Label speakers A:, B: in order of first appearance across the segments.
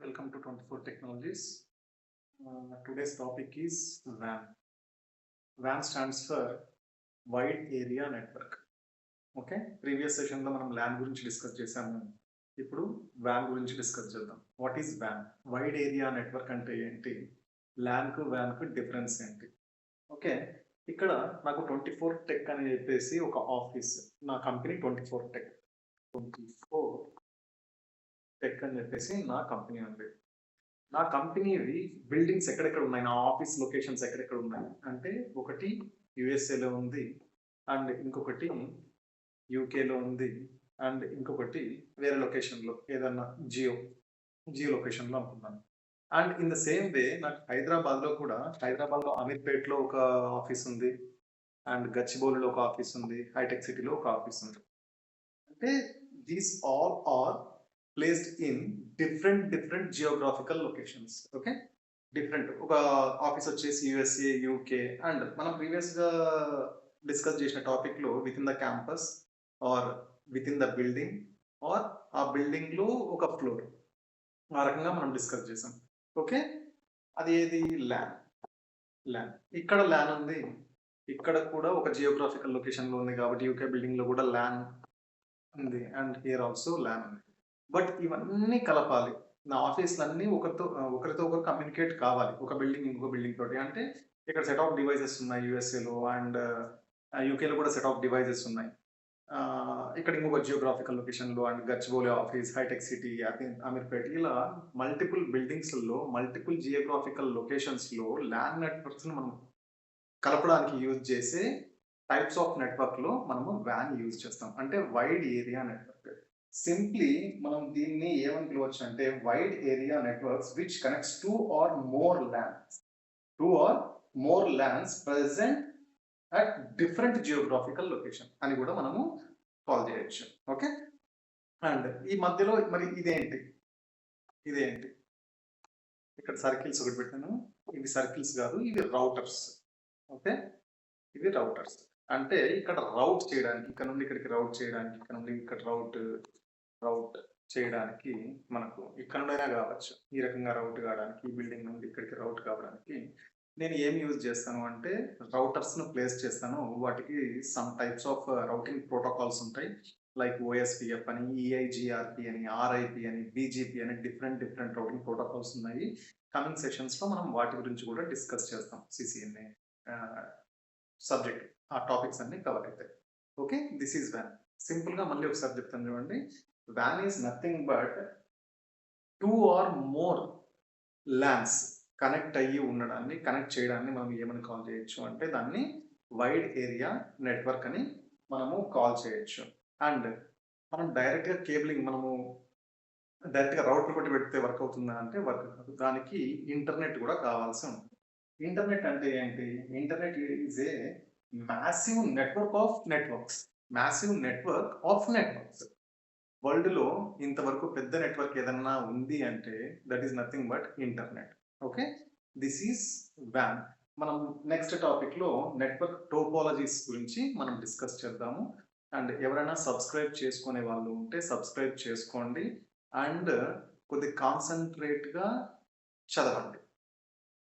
A: Welcome to 24 Technologies. Today's topic is WAN. WAN stands for Wide Area Network. Okay, previous సెషన్లో మనం LAN గురించి discuss చేసాము. ఇప్పుడు WAN గురించి డిస్కస్ చేద్దాం. What is WAN? Wide area network అంటే ఏంటి? ల్యాన్కు WANకు డిఫరెన్స్ ఏంటి? ఓకే, ఇక్కడ నాకు 24 టెక్ అని చెప్పేసి ఒక ఆఫీస్, నా కంపెనీ 24 టెక్. 24 టెక్ అని చెప్పేసి నా కంపెనీ ఉంది. నా కంపెనీవి బిల్డింగ్స్ ఎక్కడెక్కడ ఉన్నాయి, నా ఆఫీస్ లొకేషన్స్ ఎక్కడెక్కడ ఉన్నాయి అంటే, ఒకటి యుఎస్ఏలో ఉంది, అండ్ ఇంకొకటి యూకేలో ఉంది, అండ్ ఇంకొకటి వేరే లొకేషన్లో ఏదన్నా జియో లొకేషన్లో అనుకున్నాను. And in the same way నాకు హైదరాబాద్లో అమీర్పేట్లో ఒక ఆఫీస్ ఉంది, అండ్ గచ్చిబౌలిలో ఒక ఆఫీస్ ఉంది, హైటెక్ సిటీలో ఒక ఆఫీస్ ఉంది. అంటే these all are placed in different geographical locations. Okay, different. ఒక ఆఫీస్ వచ్చేసి యుఎస్ఏ, యూకే, అండ్ మనం ప్రీవియస్గా డిస్కస్ చేసిన టాపిక్లో with in the campus or with in the building or ఆ బిల్డింగ్లో ఒక ఫ్లోర్, ఆ రకంగా మనం డిస్కస్ చేసాం. ఓకే, అది ఏది ల్యాన్. ఇక్కడ ల్యాన్ ఉంది, ఇక్కడ కూడా ఒక జియోగ్రాఫికల్ లొకేషన్లో ఉంది కాబట్టి యూకే బిల్డింగ్లో కూడా ల్యాన్ ఉంది, అండ్ హియర్ ఆల్సో ల్యాన్ ఉంది. బట్ ఇవన్నీ కలపాలి, నా ఆఫీస్లన్నీ ఒకరితో ఒకరు కమ్యూనికేట్ కావాలి, ఒక బిల్డింగ్ ఇంకొక బిల్డింగ్ తోటి. అంటే ఇక్కడ సెట్ ఆఫ్ డివైజెస్ ఉన్నాయి యూఎస్ఏలో, అండ్ యూకేలో కూడా సెట్ ఆఫ్ డివైజెస్ ఉన్నాయి. ఇక్కడ ఇంకొక జియోగ్రాఫికల్ లొకేషన్లో, and Gachibowli office, hitech city, Ameerpet, ఇలా మల్టిపుల్ బిల్డింగ్స్లో మల్టిపుల్ జియోగ్రాఫికల్ లొకేషన్స్లో ల్యాన్ నెట్వర్క్స్ని మనం కలపడానికి యూజ్ చేసే టైప్స్ ఆఫ్ నెట్వర్క్లో మనము WAN యూజ్ చేస్తాం, అంటే వైడ్ ఏరియా నెట్వర్క్. సింప్లీ మనం దీన్ని ఏమని పిలవచ్చు అంటే, wide area networks which connects two or more LANs present at different geographical location అని కూడా మనము కాల్ చేయొచ్చు. ఓకే, అండ్ ఈ మధ్యలో మరి ఇదేంటి ఇక్కడ సర్కిల్స్ ఒకటి పెట్టాను. ఇవి సర్కిల్స్ కాదు, ఇవి రౌటర్స్. ఓకే, ఇవి రౌటర్స్ అంటే ఇక్కడ రౌట్ చేయడానికి, ఇక్కడ నుండి ఇక్కడికి రౌట్ చేయడానికి, ఇక్కడ నుండి ఇక్కడ రౌట్ చేయడానికి, మనకు ఇక్కడ నుండైనా కావచ్చు ఈ రకంగా రౌట్ కావడానికి, ఈ బిల్డింగ్ నుండి ఇక్కడికి రౌట్ కావడానికి నేను ఏం యూజ్ చేస్తాను అంటే, రౌటర్స్ను ప్లేస్ చేస్తాను. వాటికి some types of routing protocols ఉంటాయి, లైక్ ఓఎస్పిఎఫ్ అని, ఈఐజిఆర్పి అని, ఆర్ఐపి అని, బీజీపీ అని, డిఫరెంట్ రౌటింగ్ ప్రోటోకాల్స్ ఉన్నాయి. కమింగ్ సెషన్స్లో మనం వాటి గురించి కూడా డిస్కస్ చేస్తాం. సిసిఎన్ఏ సబ్జెక్ట్, ఆ టాపిక్స్ అన్ని కవర్ అవుతాయి. Okay, this is WAN. సింపుల్గా మళ్ళీ ఒకసారి చెప్తాను చూడండి. WAN is nothing but 2 or more lance connect చేయడాన్ని మనం ఏమని కాల్ చేయొచ్చు అంటే, దాన్ని వైడ్ ఏరియా నెట్వర్క్ అని మనము కాల్ చేయొచ్చు. అండ్ మనం డైరెక్ట్గా కేబులింగ్, మనము డైరెక్ట్గా రౌటర్ కొట్టి పెడితే వర్క్ అవుతుందా అంటే వర్క్ కాదు, దానికి ఇంటర్నెట్ కూడా కావాల్సి ఉంటుంది. ఇంటర్నెట్ అంటే ఏంటి? Internet is a massive network of networks. వరల్డ్లో ఇంతవరకు పెద్ద నెట్వర్క్ ఏదన్నా ఉంది అంటే that is nothing but internet. Okay, this is WAN. మనం నెక్స్ట్ టాపిక్లో నెట్వర్క్ టోపాలజీస్ గురించి మనం డిస్కస్ చేద్దాము. అండ్ ఎవరైనా సబ్స్క్రైబ్ చేసుకునే వాళ్ళు ఉంటే సబ్స్క్రైబ్ చేసుకోండి, అండ్ కొద్ది కాన్సన్ట్రేట్గా చదవండి.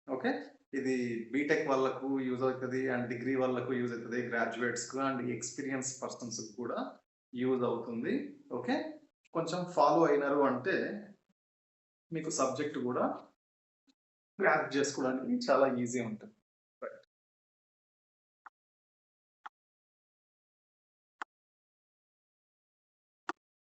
A: ఓకే, ఇది బీటెక్ వాళ్ళకు యూజ్ అవుతుంది, అండ్ డిగ్రీ వాళ్ళకు యూజ్ అవుతుంది, గ్రాడ్యుయేట్స్కు అండ్ ఎక్స్పీరియన్స్ పర్సన్స్కి కూడా యూజ్ అవుతుంది. ఓకే, కొంచెం ఫాలో అయినారు అంటే మీకు సబ్జెక్ట్ కూడా గ్రాప్ చేసుకోవడానికి చాలా ఈజీ ఉంటుంది.